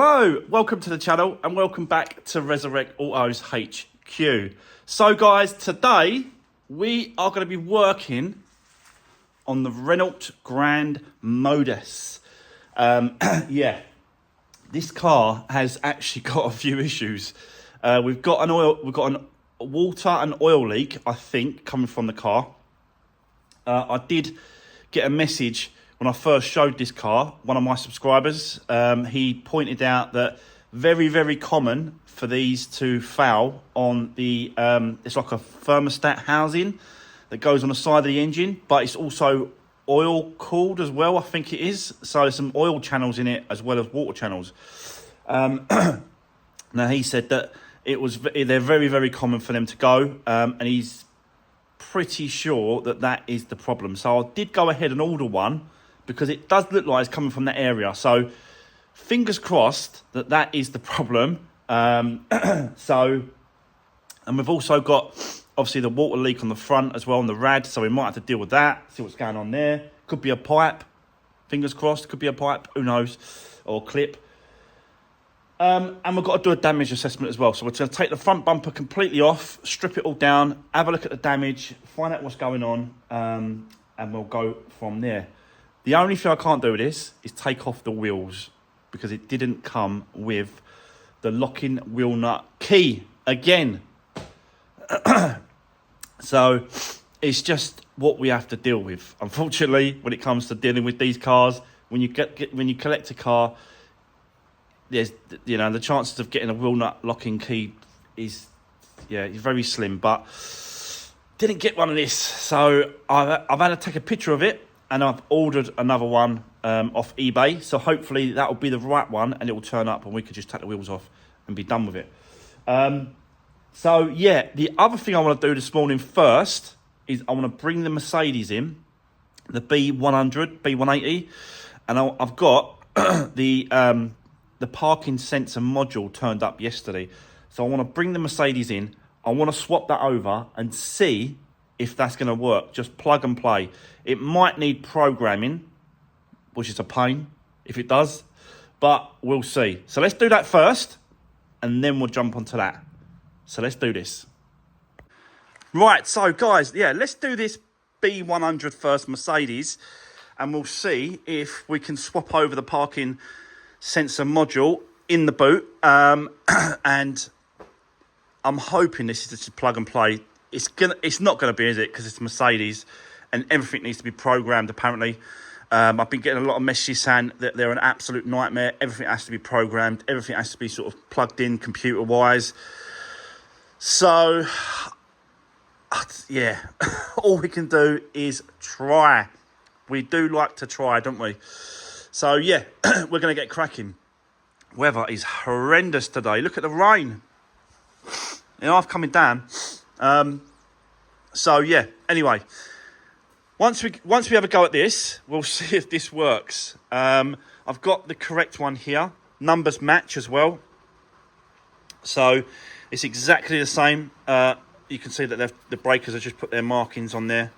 Hello, welcome to the channel and welcome back to Resurwreck Autos HQ. So guys, today we are going to be working on the Renault Grand Modus. Yeah, this car has actually got a few issues. We've got a water and oil leak, I think, coming from the car. I did get a message when I first showed this car, one of my subscribers, he pointed out that very common for these to fail on the, it's like a thermostat housing that goes on the side of the engine, but it's also oil cooled as well, I think it is. So there's some oil channels in it as well as water channels. Now he said that they're very common for them to go, and he's pretty sure that is the problem. So I did go ahead and order one, because it does look like it's coming from that area. So fingers crossed that is the problem. And we've also got obviously the water leak on the front as well, on the rad. So we might have to deal with that, see what's going on there. Could be a pipe, fingers crossed, could be a pipe, who knows, or clip. And we've got to do a damage assessment as well. So we're going to take the front bumper completely off, strip it all down, have a look at the damage, find out what's going on, and we'll go from there. The only thing I can't do with this is take off the wheels, because it didn't come with the locking wheel nut key again. So it's just what we have to deal with. Unfortunately, when it comes to dealing with these cars, when you collect a car, there's the chances of getting a wheel nut locking key is very slim. But didn't get one of this, so I've had to take a picture of it. And I've ordered another one off eBay. So hopefully that will be the right one and it will turn up and we could just take the wheels off and be done with it. So yeah, the other thing I want to do this morning first is I want to bring the Mercedes in, the B100, B180. And I've got the parking sensor module turned up yesterday. So I want to bring the Mercedes in. I want to swap that over and see if that's going to work. Just plug and play. It might need programming, which is a pain if it does, but we'll see. So let's do that first, and then we'll jump onto that. So let's do this. Right, so guys, yeah, let's do this B100 first, Mercedes, and we'll see if we can swap over the parking sensor module in the boot. And I'm hoping this is just plug and play. It's not gonna be, is it? Because it's Mercedes, and everything needs to be programmed. Apparently, I've been getting a lot of messages saying that they're an absolute nightmare. Everything has to be programmed. Everything has to be sort of plugged in computer-wise. So, yeah, all we can do is try. We do like to try, don't we? So yeah, we're gonna get cracking. Weather is horrendous today. Look at the rain. I've coming down. So yeah, anyway, once we have a go at this, we'll see if this works. I've got the correct one here. Numbers match as well. So it's exactly the same. You can see that the breakers have just put their markings on there.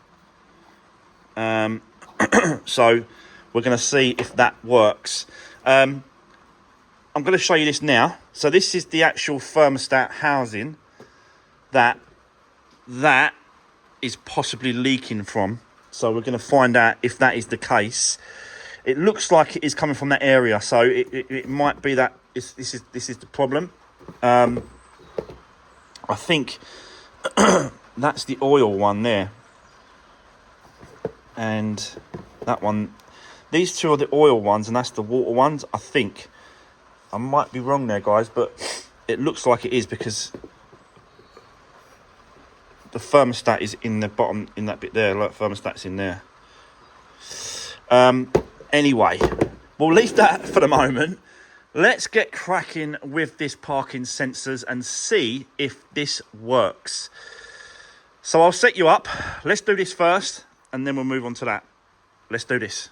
So we're going to see if that works. I'm going to show you this now. So this is the actual thermostat housing that is possibly leaking from. So we're going to find out if that is the case. It looks like it is coming from that area, so it might be that this is the problem. I think that's the oil one there, and that one. These two are the oil ones, and that's the water ones. I think I might be wrong there, guys, but it looks like it is, because the thermostat is in the bottom, in that bit there. Look, thermostat's in there. Anyway, we'll leave that for the moment. Let's get cracking with this parking sensors and see if this works. So I'll set you up. Let's do this first, and then we'll move on to that. Let's do this.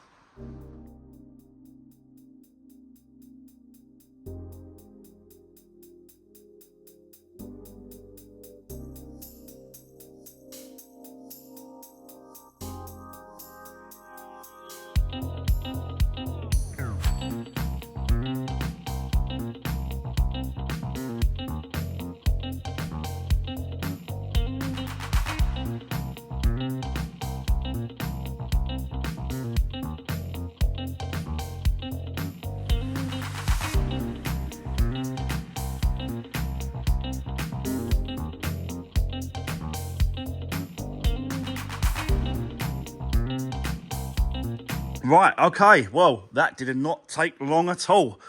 Right, okay, well, that did not take long at all.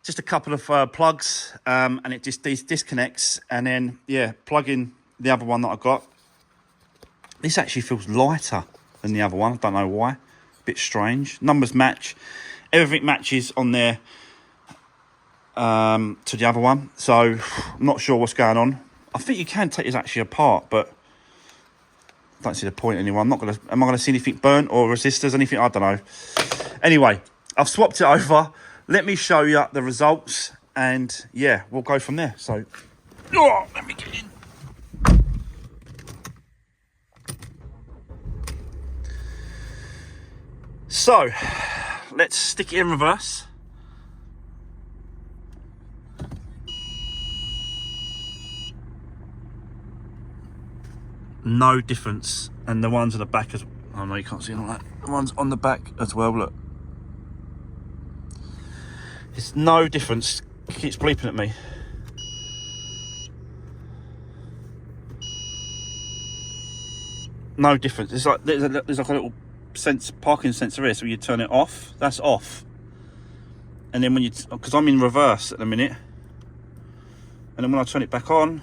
Just a couple of plugs, and it just disconnects, and then, yeah, plug in the other one that I got. This actually feels lighter than the other one. I don't know why. Bit strange. Numbers match. Everything matches on there to the other one. So, I'm not sure what's going on. I think you can take this actually apart, but I don't see the point anymore. Am I gonna see anything burnt or resistors, anything? I don't know. Anyway, I've swapped it over. Let me show you the results, and yeah, we'll go from there. So, let me get in. So, let's stick it in reverse. No difference, and the ones on the back as oh no, you can't see all that. The ones on the back as well. Look, it's no difference. It keeps bleeping at me. No difference. It's like there's like a little parking sensor here. So when you turn it off, that's off. And then when you, because I'm in reverse at the minute, and then when I turn it back on,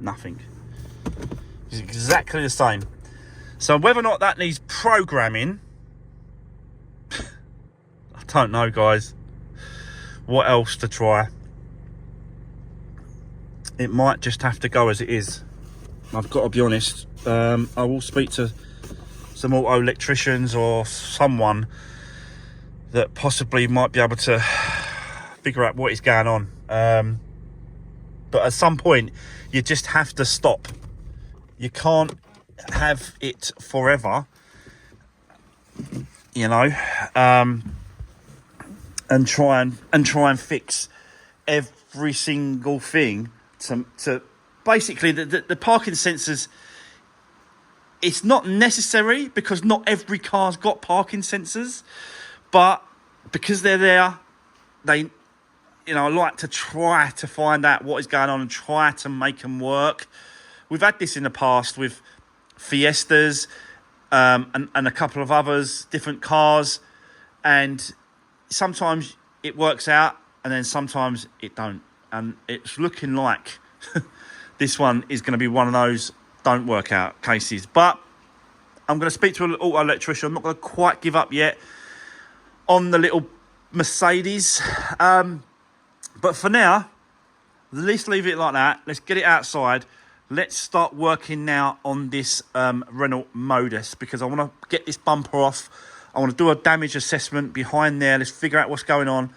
nothing. It's exactly the same. So whether or not that needs programming, I don't know, guys. What else to try? It might just have to go as it is. I've got to be honest. I will speak to some auto electricians or someone that possibly might be able to figure out what is going on. But at some point, you just have to stop. You can't have it forever, you know, and try and fix every single thing to basically the parking sensors. It's not necessary because not every car's got parking sensors, but because they're there, they, you know, I like to try to find out what is going on and try to make them work. We've had this in the past with Fiestas and a couple of others, different cars, and sometimes it works out and then sometimes it don't. And it's looking like this one is going to be one of those don't work out cases. But I'm going to speak to an auto electrician. I'm not going to quite give up yet on the little Mercedes. But for now, let's leave it like that. Let's get it outside. Let's start working now on this Renault Modus, because I want to get this bumper off. I want to do a damage assessment behind there. Let's figure out what's going on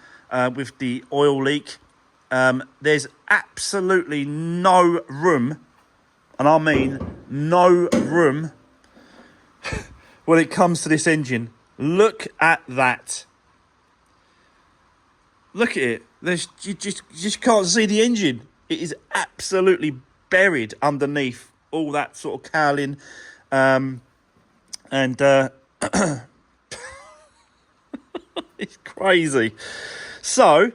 with the oil leak. There's absolutely no room, and I mean no room, when it comes to this engine. Look at that. Look at it. You just can't see the engine. It is absolutely buried underneath all that sort of cowling. It's crazy. So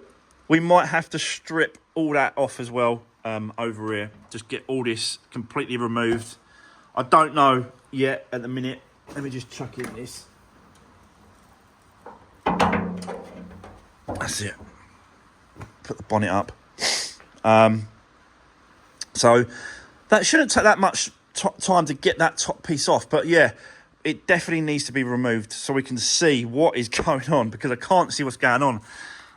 we might have to strip all that off as well over here. Just get all this completely removed. I don't know yet at the minute. Let me just chuck in this. That's it. Put the bonnet up. So that shouldn't take that much time to get that top piece off. But yeah, it definitely needs to be removed so we can see what is going on, because I can't see what's going on.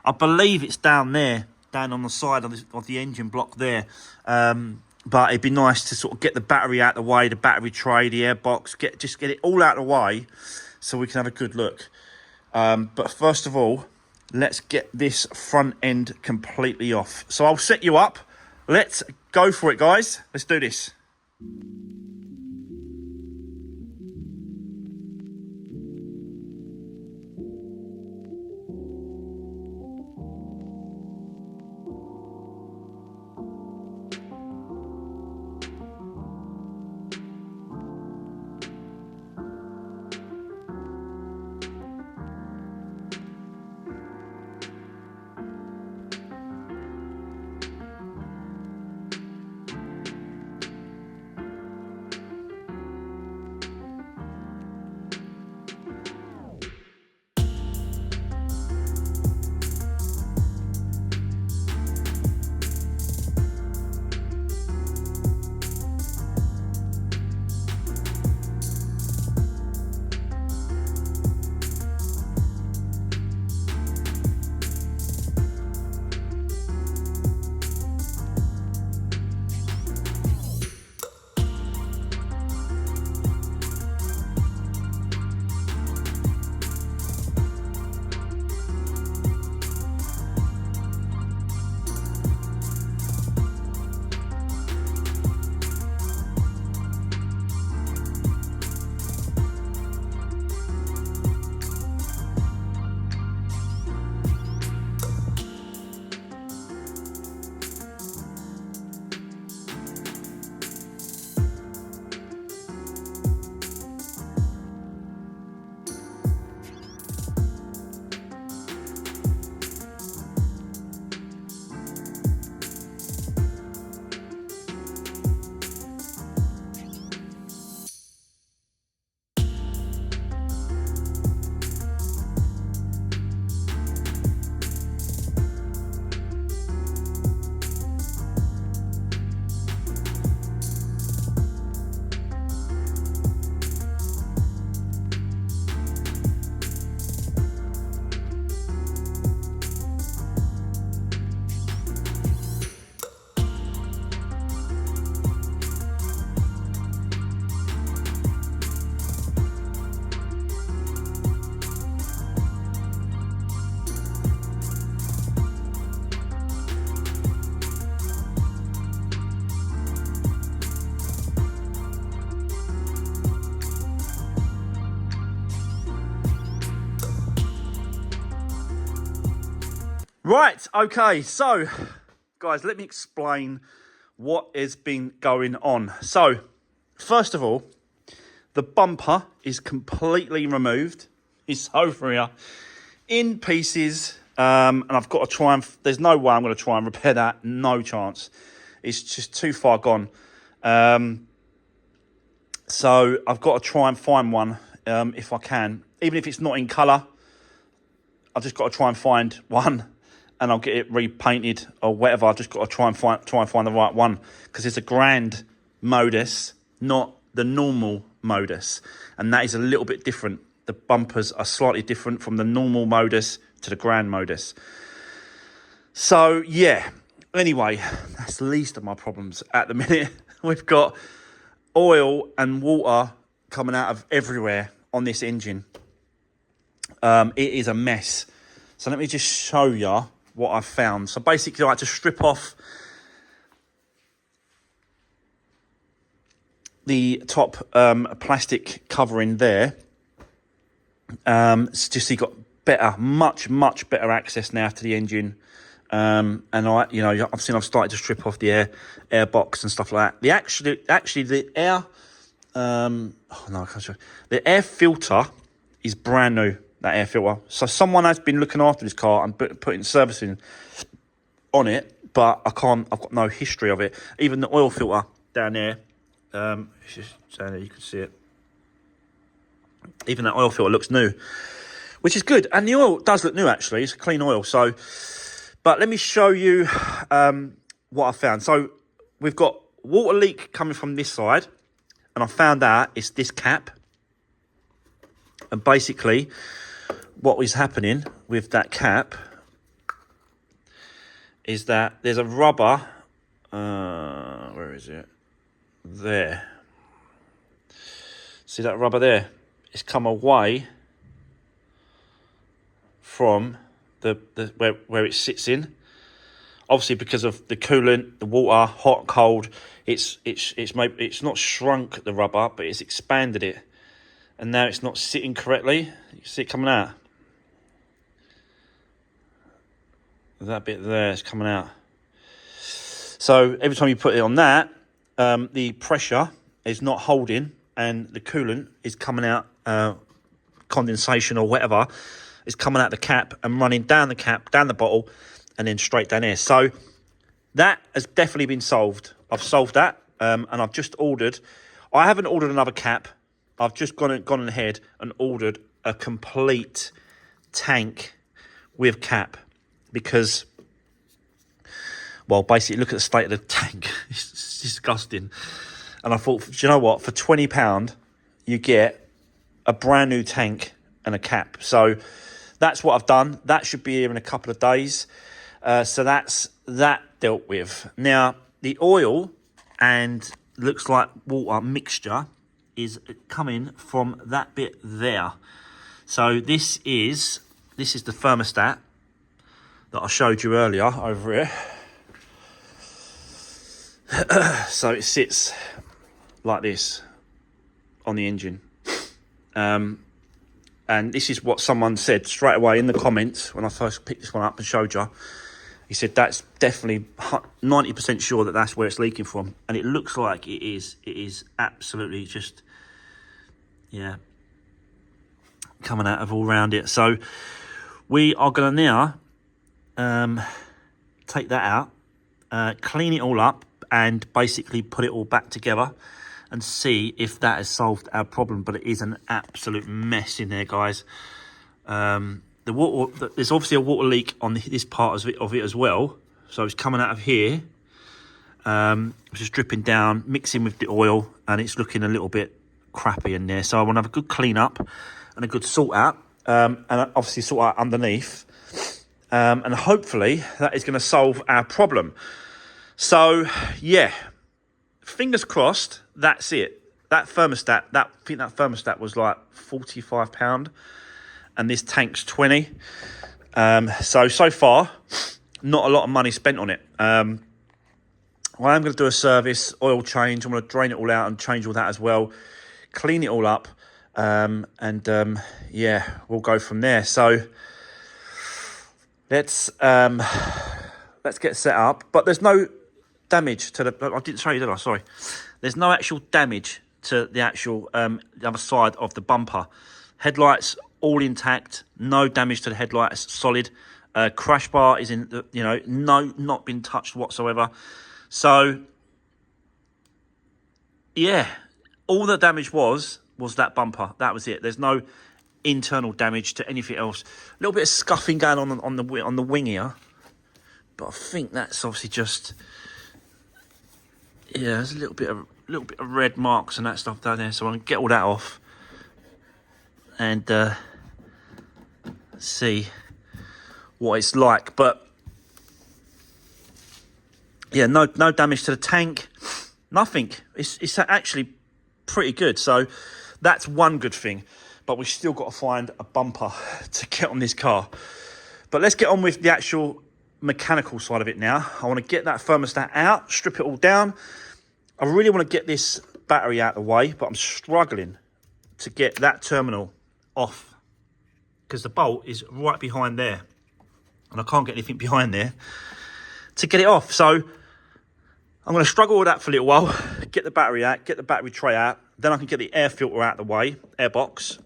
I believe it's down there, down on the side of the engine block there. But it'd be nice to sort of get the battery out of the way, the battery tray, the airbox, just get it all out of the way so we can have a good look. But first of all, let's get this front end completely off. So I'll set you up. Let's go for it, guys. Let's do this. Right, okay, so, guys, let me explain what has been going on. So, first of all, the bumper is completely removed. It's over here in pieces, and I've got to try and... There's no way I'm going to try and repair that. No chance. It's just too far gone. So I've got to try and find one if I can. Even if it's not in colour, I've just got to try and find one, and I'll get it repainted or whatever. I've just got to try and find the right one, because it's a Grand Modus, not the normal Modus, and that is a little bit different. The bumpers are slightly different from the normal Modus to the Grand Modus. So yeah, anyway, that's the least of my problems at the minute. We've got oil and water coming out of everywhere on this engine. It is a mess. So let me just show you what I've found. So basically, I had to strip off the top plastic covering there. It's just so you got better, much better access now to the engine. And I've started to strip off the air box and stuff like that. The air, the air filter is brand new. That air filter. So someone has been looking after this car and putting servicing on it, but I've got no history of it. Even the oil filter down there, it's just down there, you can see it. Even that oil filter looks new, which is good. And the oil does look new, actually. It's a clean oil. So, but let me show you what I found. So we've got water leak coming from this side, and I found out it's this cap. And basically, what is happening with that cap is that there's a rubber, where is it? There. See that rubber there? It's come away from the where it sits in. Obviously, because of the coolant, the water, hot, cold, it's not shrunk the rubber, but it's expanded it, and now it's not sitting correctly. You see it coming out. That bit there is coming out. So every time you put it on that, the pressure is not holding, and the coolant is coming out, condensation or whatever, is coming out the cap and running down the cap, down the bottle, and then straight down here. So that has definitely been solved. I've solved that, and I've just ordered. I haven't ordered another cap. I've just gone ahead and ordered a complete tank with cap, because, well, basically, look at the state of the tank. It's disgusting. And I thought, do you know what? For £20, you get a brand new tank and a cap. So that's what I've done. That should be here in a couple of days. So that's that dealt with. Now, the oil and looks like water mixture is coming from that bit there. So this is the thermostat that I showed you earlier over here. So it sits like this on the engine. And this is what someone said straight away in the comments when I first picked this one up and showed you. He said that's definitely 90% sure that that's where it's leaking from. And it looks like it is. It is absolutely just, yeah, coming out of all round it. So we are going to now take that out, clean it all up, and basically put it all back together and see if that has solved our problem. But it is an absolute mess in there, guys. The water, there's obviously a water leak on this part of it as well. So it's coming out of here. It's just dripping down, mixing with the oil, and it's looking a little bit crappy in there. So I want to have a good clean up and a good sort out, and obviously sort out underneath. And hopefully that is going to solve our problem. So, yeah, fingers crossed, that's it. That thermostat, I think that thermostat was like £45, and this tank's 20. So far, not a lot of money spent on it. I am going to do a service, oil change. I'm going to drain it all out and change all that as well. Clean it all up, yeah, we'll go from there. So Let's get set up. But there's no damage to the... I didn't show you, did I? Sorry. There's no actual damage to the actual the other side of the bumper. Headlights all intact. No damage to the headlights. Solid. Crash bar is in the, not been touched whatsoever. So yeah, all the damage was that bumper. That was it. There's no internal damage to anything else. A little bit of scuffing going on the wing here, but I think that's obviously just, yeah, there's a little bit of red marks and that stuff down there. So I'm gonna get all that off and see what it's like. But yeah, no damage to the tank, nothing. It's actually pretty good. So that's one good thing. But we've still got to find a bumper to get on this car. But let's get on with the actual mechanical side of it now. I want to get that thermostat out, strip it all down. I really want to get this battery out of the way, but I'm struggling to get that terminal off because the bolt is right behind there. And I can't get anything behind there to get it off. So I'm going to struggle with that for a little while, get the battery out, get the battery tray out. Then I can get the air filter out of the way, air box.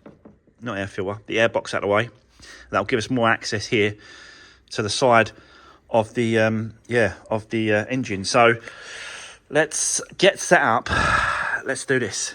Not air filter, the air box out of the way. That'll give us more access here to the side of the engine. So let's get set up. Let's do this.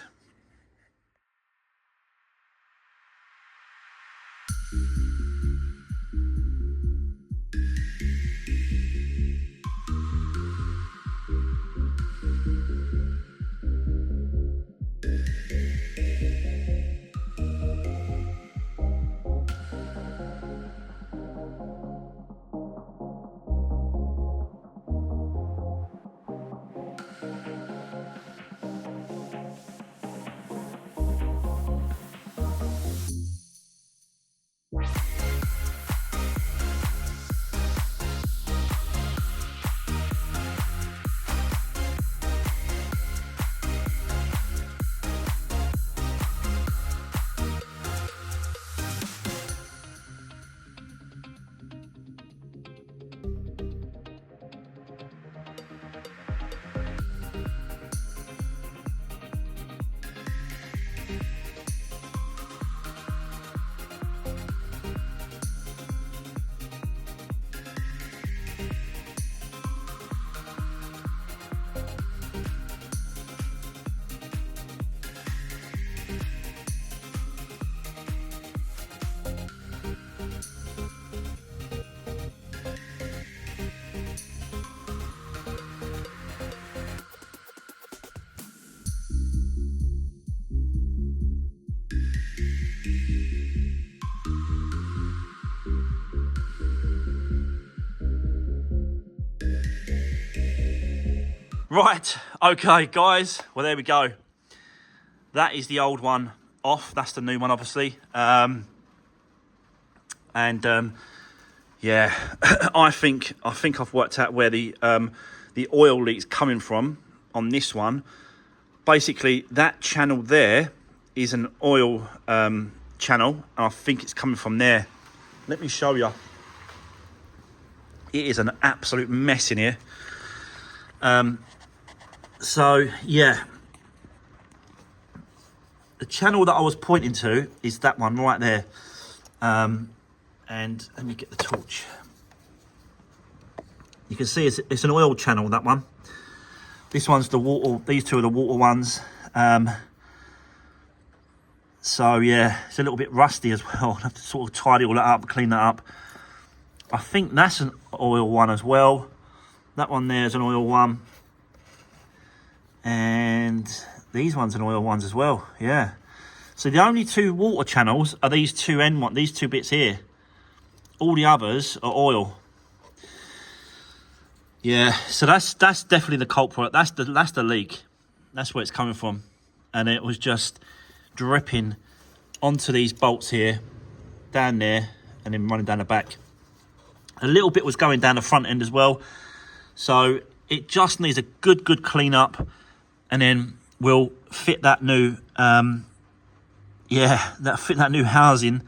Right, okay, guys. Well, there we go. That is the old one off. That's the new one, obviously. Yeah, I think I've worked out where the oil leak's coming from on this one. Basically, that channel there is an oil channel, and I think it's coming from there. Let me show you. It is an absolute mess in here. So yeah, the channel that I was pointing to is that one right there. And let me get the torch. You can see it's an oil channel, that one. This one's the water. These two are the water ones. So yeah, it's a little bit rusty as well. I have to sort of tidy all that up, clean that up. I think that's an oil one as well. That one there is an oil one. And these ones are oil ones as well, yeah. So the only two water channels are these two these two bits here. All the others are oil. Yeah, so that's definitely the culprit. That's the leak. That's where it's coming from. And it was just dripping onto these bolts here, down there, and then running down the back. A little bit was going down the front end as well. So it just needs a good clean up. And then we'll fit that new, fit that new housing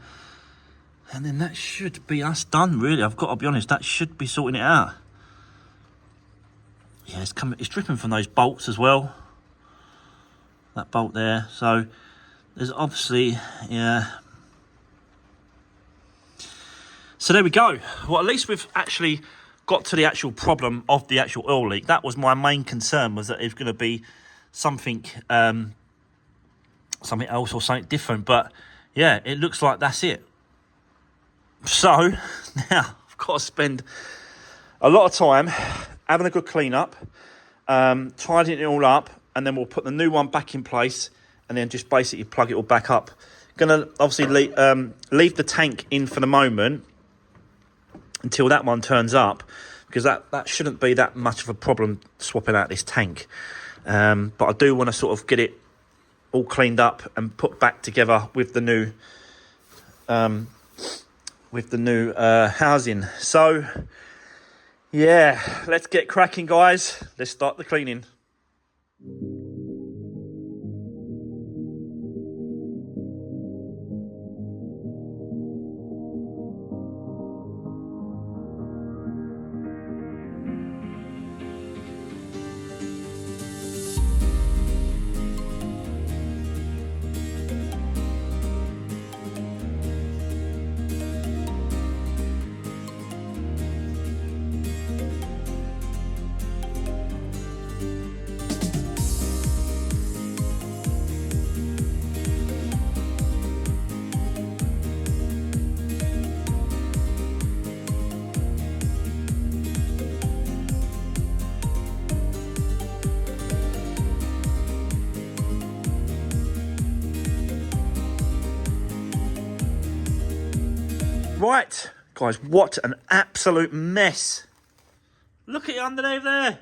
And then that should be us done, really. I've got to be honest, that should be sorting it out. Yeah, it's dripping from those bolts as well. That bolt there. So there's obviously, yeah. So there we go. Well, at least we've actually got to the actual problem of the actual oil leak. That was my main concern, was that it was going to be something, something else or something different. But yeah, it looks like that's it. So now I've got to spend a lot of time having a good clean up, tidying it all up, and then we'll put the new one back in place and then just basically plug it all back up. Gonna obviously leave the tank in for the moment until that one turns up, because that shouldn't be that much of a problem swapping out this tank. But I do want to sort of get it all cleaned up and put back together with the new housing. So yeah, let's get cracking, guys. Let's start the cleaning. Right, guys, what an absolute mess. Look at it underneath there.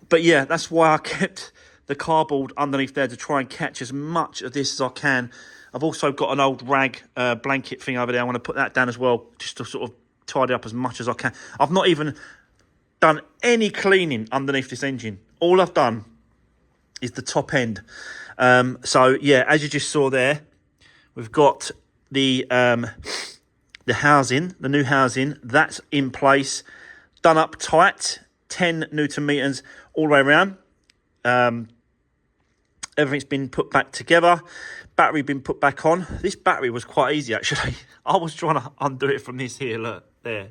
But yeah, that's why I kept the cardboard underneath there, to try and catch as much of this as I can. I've also got an old rag blanket thing over there. I want to put that down as well, just to sort of tidy up as much as I can. I've not even done any cleaning underneath this engine. All I've done is the top end. So yeah, as you just saw there, we've got the housing, the new housing, that's in place, done up tight, 10 Newton meters all the way around. Everything's been put back together, battery been put back on. This battery was quite easy, actually. I was trying to undo it from this here, look, there,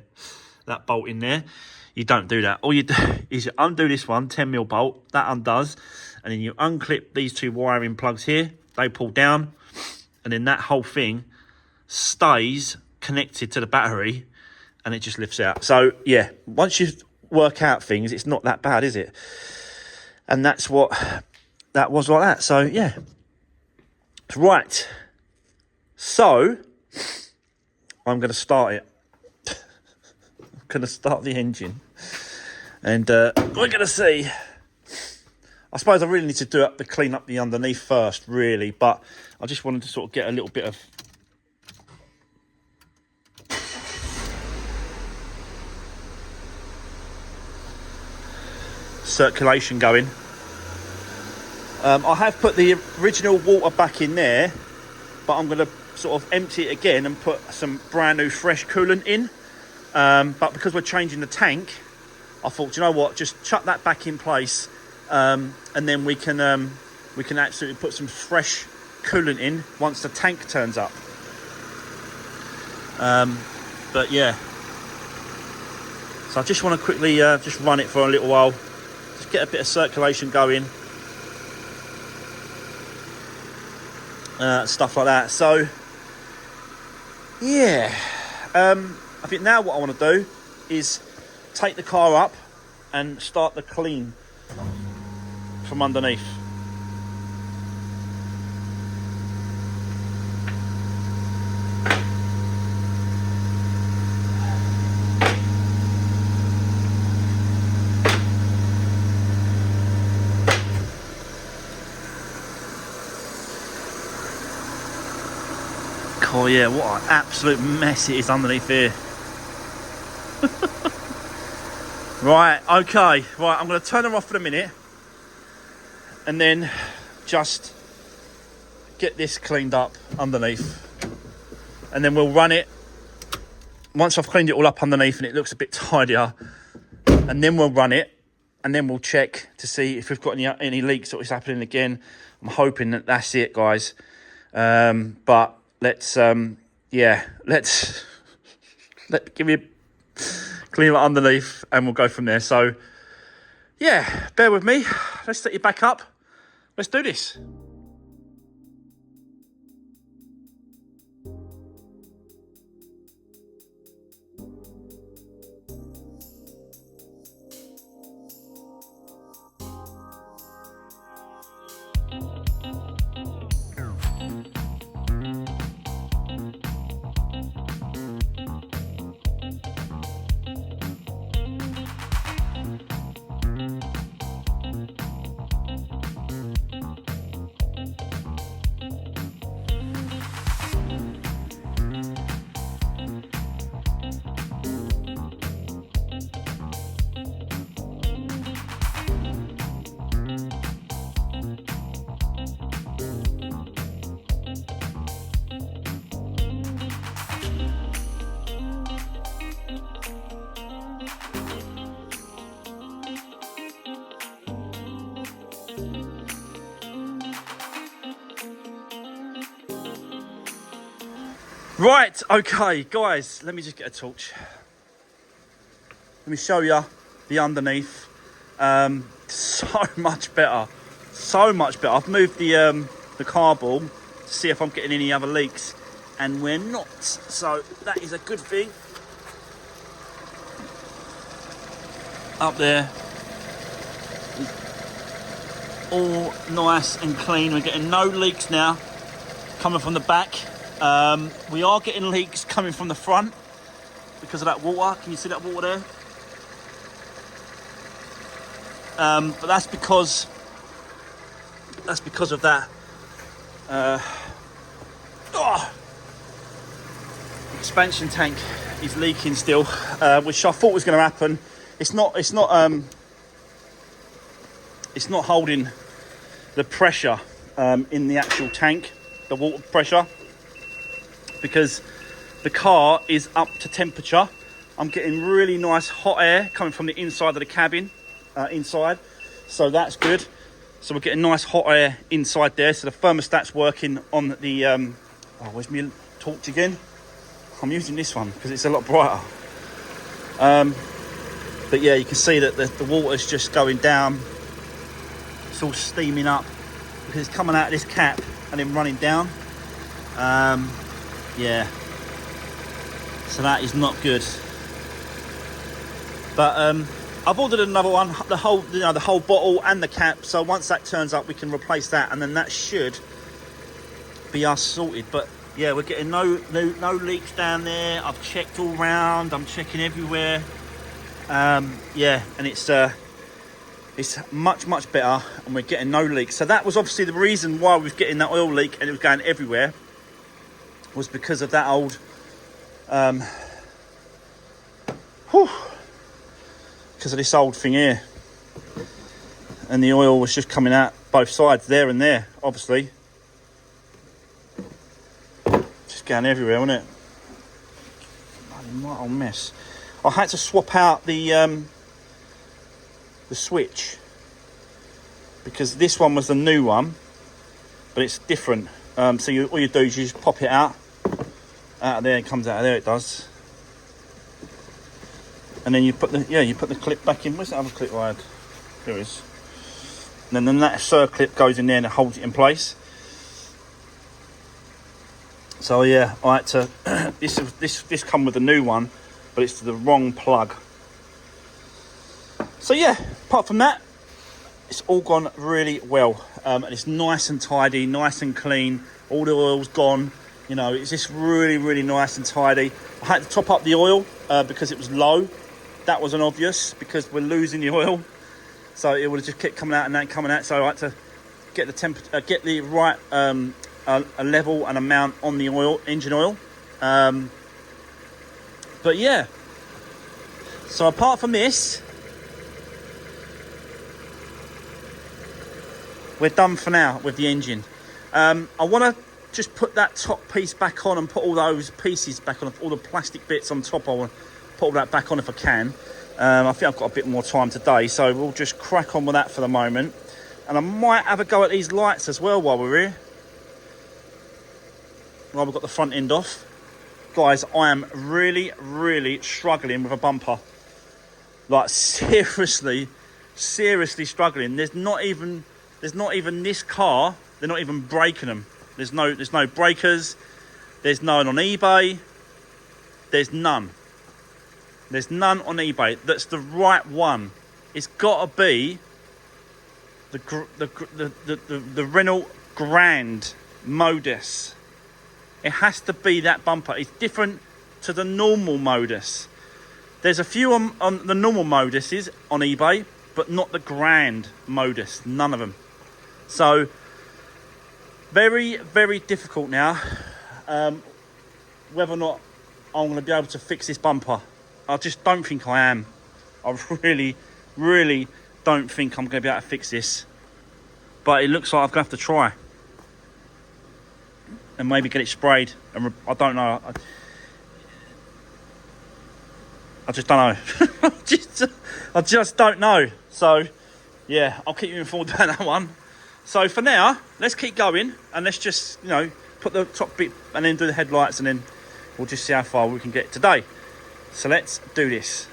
that bolt in there. You don't do that. All you do is you undo this one, 10mm bolt, that undoes, and then you unclip these two wiring plugs here, they pull down, and then that whole thing stays connected to the battery, and it just lifts out. So yeah, once you work out things, it's not that bad, is it? And that's what that was like that. So yeah, right. So I'm going to start it. I'm going to start the engine, and we're going to see. I suppose I really need to do up the clean up the underneath first, really, but I just wanted to sort of get a little bit of circulation going. I have put the original water back in there, but I'm going to sort of empty it again and put some brand new fresh coolant in. But because we're changing the tank, I thought, you know what, just chuck that back in place, and then we can absolutely put some fresh coolant in once the tank turns up. But yeah, so I just want to quickly just run it for a little while, just get a bit of circulation going, stuff like that. So yeah, I think now what I want to do is take the car up and start the clean from underneath. Oh yeah, what an absolute mess it is underneath here. Right, okay, right, I'm going to turn her off for a minute and then just get this cleaned up underneath, and then we'll run it. Once I've cleaned it all up underneath and it looks a bit tidier, and then we'll run it, and then we'll check to see if we've got any leaks or it's happening again. I'm hoping that that's it, guys. But let's give me clean it underneath, and we'll go from there. So yeah, bear with me. Let's set you back up. Let's do this. Right, okay, guys, let me just get a torch. Let me show you the underneath. So much better. So much better. I've moved the car-ball to see if I'm getting any other leaks, and we're not. So that is a good thing. Up there. All nice and clean. We're getting no leaks now coming from the back. We are getting leaks coming from the front because of that water. Can you see that water there? But that's because of that expansion tank is leaking still, which I thought was going to happen. It's not holding the pressure in the actual tank, the water pressure, because the car is up to temperature. I'm getting really nice hot air coming from the inside of the cabin, inside, so that's good. So we're getting nice hot air inside there, so the thermostat's working on the where's my torch again? I'm using this one because it's a lot brighter. But yeah, you can see that the water's just going down. It's all steaming up because it's coming out of this cap and then running down. Yeah, so that is not good. But I've ordered another one, the whole bottle and the cap. So once that turns up, we can replace that, and then that should be us sorted. But yeah, we're getting no leaks down there. I've checked all round. I'm checking everywhere. Yeah, and it's much better, and we're getting no leaks. So that was obviously the reason why we was getting that oil leak, and it was going everywhere, was because of that old because of this old thing here, and the oil was just coming out both sides, there and there, obviously just going everywhere, wasn't it? What a mess. I had to swap out the switch because this one was the new one, but it's different. So all you do is you just pop it out of there. It comes out of there. It does. And then you put the clip back in. Where's that other clip I had? There it is. And then that circlip goes in there and it holds it in place. So yeah, I had to. this come with a new one, but it's the wrong plug. So yeah, apart from that, it's all gone really well, and it's nice and tidy, nice and clean. All the oil's gone. You know, it's just really nice and tidy. I had to top up the oil because it was low. That wasn't obvious because we're losing the oil, so it would have just kept coming out and that coming out. So I had to get the get the right a level and amount on the oil, engine oil. But yeah, so apart from this, we're done for now with the engine. I want to just put that top piece back on and put all those pieces back on, all the plastic bits on top. I want to put all that back on if I can. I think I've got a bit more time today, so we'll just crack on with that for the moment. And I might have a go at these lights as well while we're here. While we've got the front end off. Guys, I am really, really struggling with a bumper. Like, seriously struggling. There's not even this car, they're not even breaking them. There's no breakers. There's none on eBay. There's none. There's none on eBay. That's the right one. It's got to be the Renault Grand Modus. It has to be that bumper. It's different to the normal Modus. There's a few on the normal Moduses on eBay, but not the Grand Modus. None of them. So, very, very difficult now. Whether or not I'm going to be able to fix this bumper. I just don't think I am. I really, really don't think I'm going to be able to fix this. But it looks like I'm going to have to try. And maybe get it sprayed. And I don't know. I just don't know. I just don't know. So, yeah, I'll keep you informed about that one. So, for now, let's keep going. And let's just, put the top bit and then do the headlights. And then we'll just see how far we can get today. So, let's do this.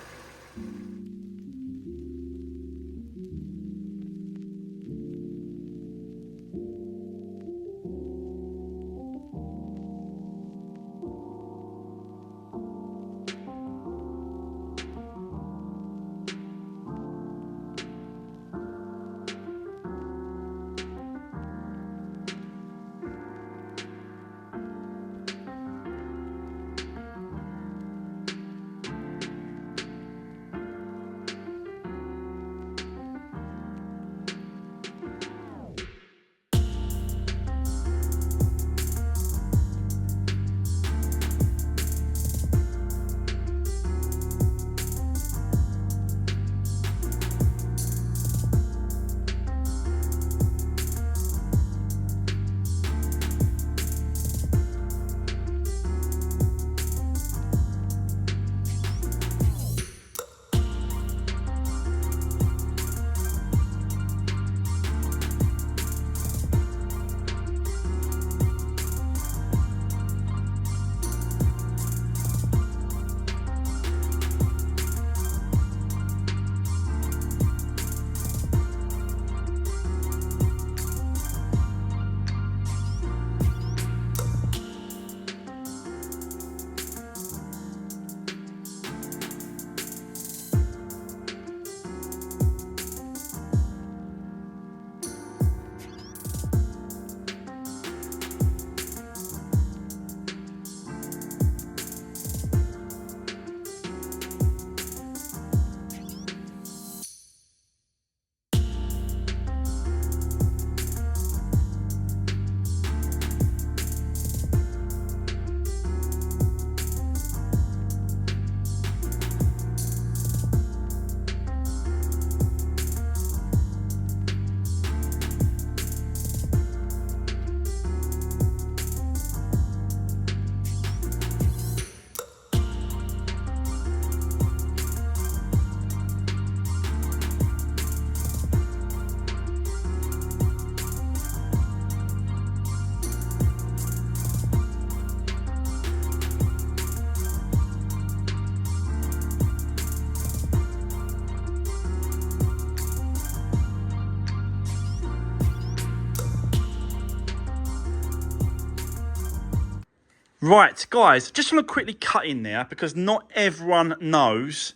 Right, guys, just want to quickly cut in there because not everyone knows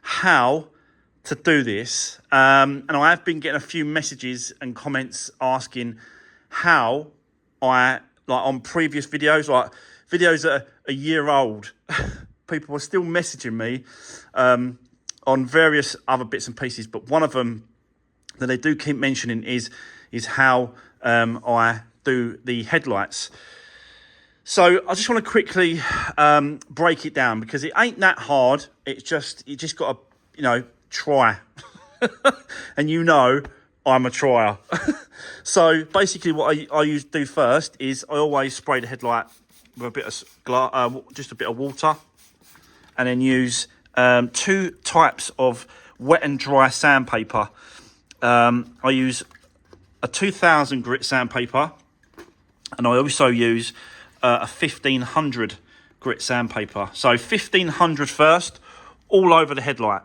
how to do this. And I have been getting a few messages and comments asking how I, like on previous videos, like videos that are a year old, people are still messaging me on various other bits and pieces. But one of them that they do keep mentioning is how I do the headlights. So I just want to quickly break it down because it ain't that hard. It's just, you just got to, try. And I'm a trier. So basically what I do first is I always spray the headlight with a bit of just a bit of water, and then use 2 types of wet and dry sandpaper. I use a 2000 grit sandpaper, and I also use a 1500 grit sandpaper. So 1500 first, all over the headlight.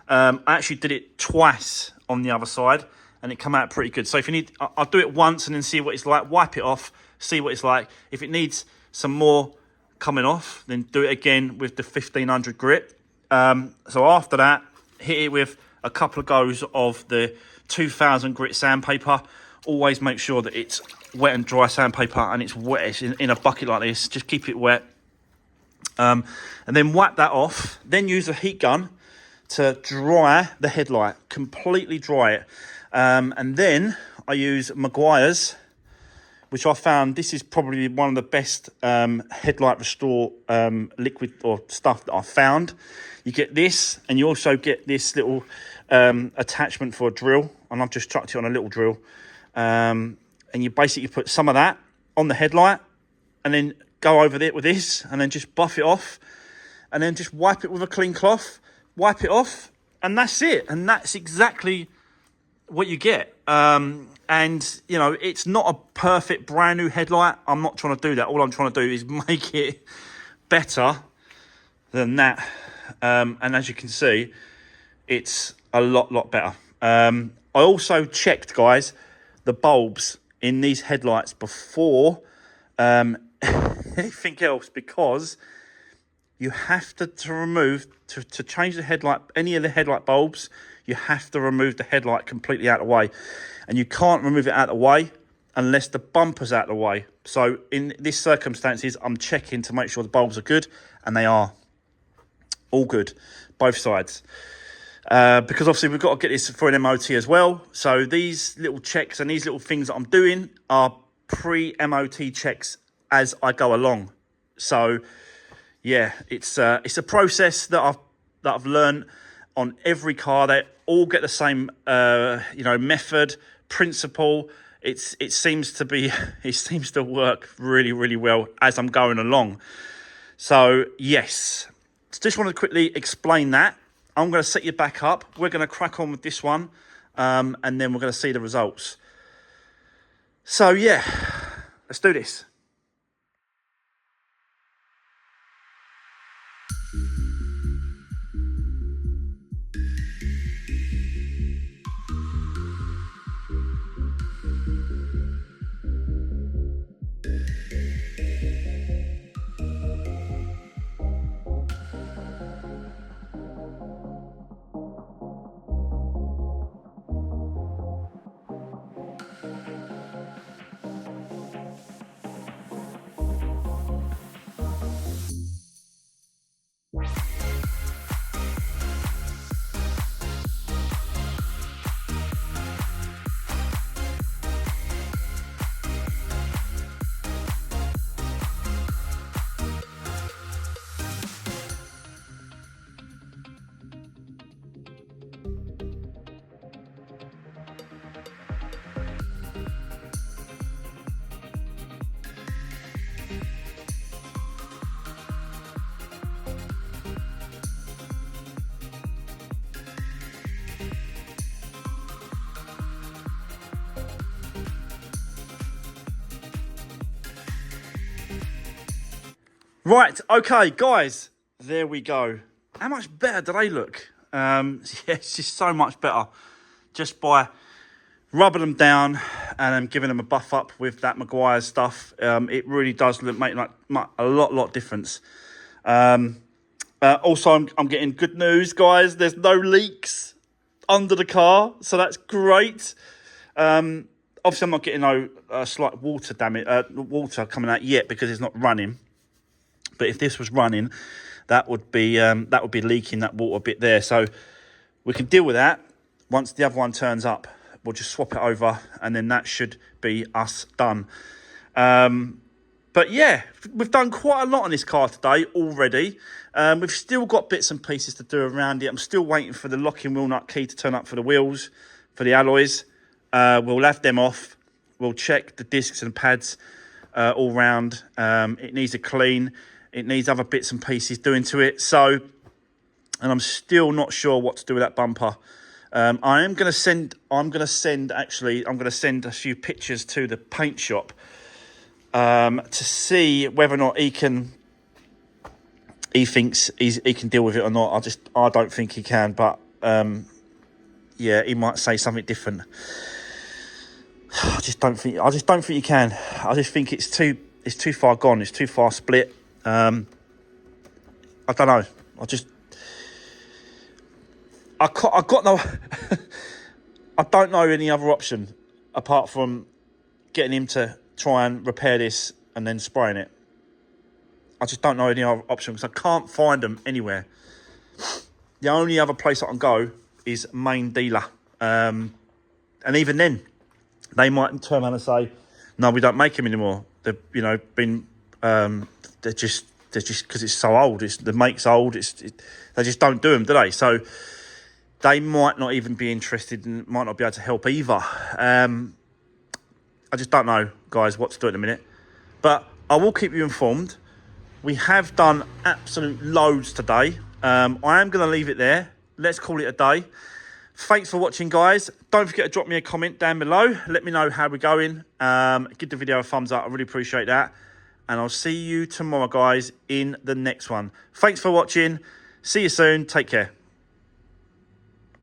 I actually did it twice on the other side, and it came out pretty good. So if you need, I'll do it once and then see what it's like, wipe it off, see what it's like. If it needs some more coming off, then do it again with the 1500 grit. So after that, hit it with a couple of goes of the 2000 grit sandpaper. Always make sure that it's wet and dry sandpaper, and it's wet. It's in a bucket like this. Just keep it wet. And then wipe that off. Then use a heat gun to dry the headlight, completely dry it. And then I use Maguire's, which I found this is probably one of the best headlight restore liquid or stuff that I've found. You get this, and you also get this little attachment for a drill, and I've just chucked it on a little drill. And you basically put some of that on the headlight, and then go over it with this, and then just buff it off, and then just wipe it with a clean cloth, wipe it off, and that's it. And that's exactly what you get. And you know, it's not a perfect brand new headlight. I'm not trying to do that. All I'm trying to do is make it better than that. And as you can see, it's a lot better. I also checked, guys, the bulbs in these headlights before anything else, because you have to remove, to change the headlight, any of the headlight bulbs, you have to remove the headlight completely out of the way. And you can't remove it out of the way unless the bumper's out of the way. So in these circumstances, I'm checking to make sure the bulbs are good, and they are all good, both sides. Because obviously we've got to get this for an MOT as well. So these little checks and these little things that I'm doing are pre-MOT checks as I go along. So yeah, it's a process that I've learned on every car. They all get the same method, principle. It seems to work really well as I'm going along. So yes, just want to quickly explain that. I'm going to set you back up. We're going to crack on with this one, and then we're going to see the results. So yeah, let's do this. Right, okay, guys, there we go. How much better do they look? Yeah, it's just so much better just by rubbing them down and then giving them a buff up with that Maguire stuff. It really does make a lot difference. Also, I'm getting good news, guys. There's no leaks under the car, so that's great. Obviously, I'm not getting no slight water damage, water coming out yet because it's not running. But if this was running, that would be leaking that water bit there. So we can deal with that. Once the other one turns up, we'll just swap it over, and then that should be us done. But yeah, we've done quite a lot on this car today already. We've still got bits and pieces to do around it. I'm still waiting for the locking wheel nut key to turn up for the wheels, for the alloys. We'll have them off, we'll check the discs and pads all round. It needs a clean. It needs other bits and pieces doing to it. So, and I'm still not sure what to do with that bumper. I'm going to send a few pictures to the paint shop to see whether or not he thinks he can deal with it or not. I don't think he can, but yeah, he might say something different. I just don't think you can. I just think it's too far gone. It's too far split. I don't know. I got no. I don't know any other option apart from getting him to try and repair this and then spraying it. I just don't know any other option because I can't find them anywhere. The only other place I can go is main dealer, and even then, they might turn around and say, "No, we don't make them anymore." They're they're just because it's so old. The make's old. They just don't do them, do they? So they might not even be interested and might not be able to help either. I just don't know, guys, what to do at the minute. But I will keep you informed. We have done absolute loads today. I am going to leave it there. Let's call it a day. Thanks for watching, guys. Don't forget to drop me a comment down below. Let me know how we're going. Give the video a thumbs up. I really appreciate that. And I'll see you tomorrow, guys, in the next one. Thanks for watching. See you soon. Take care.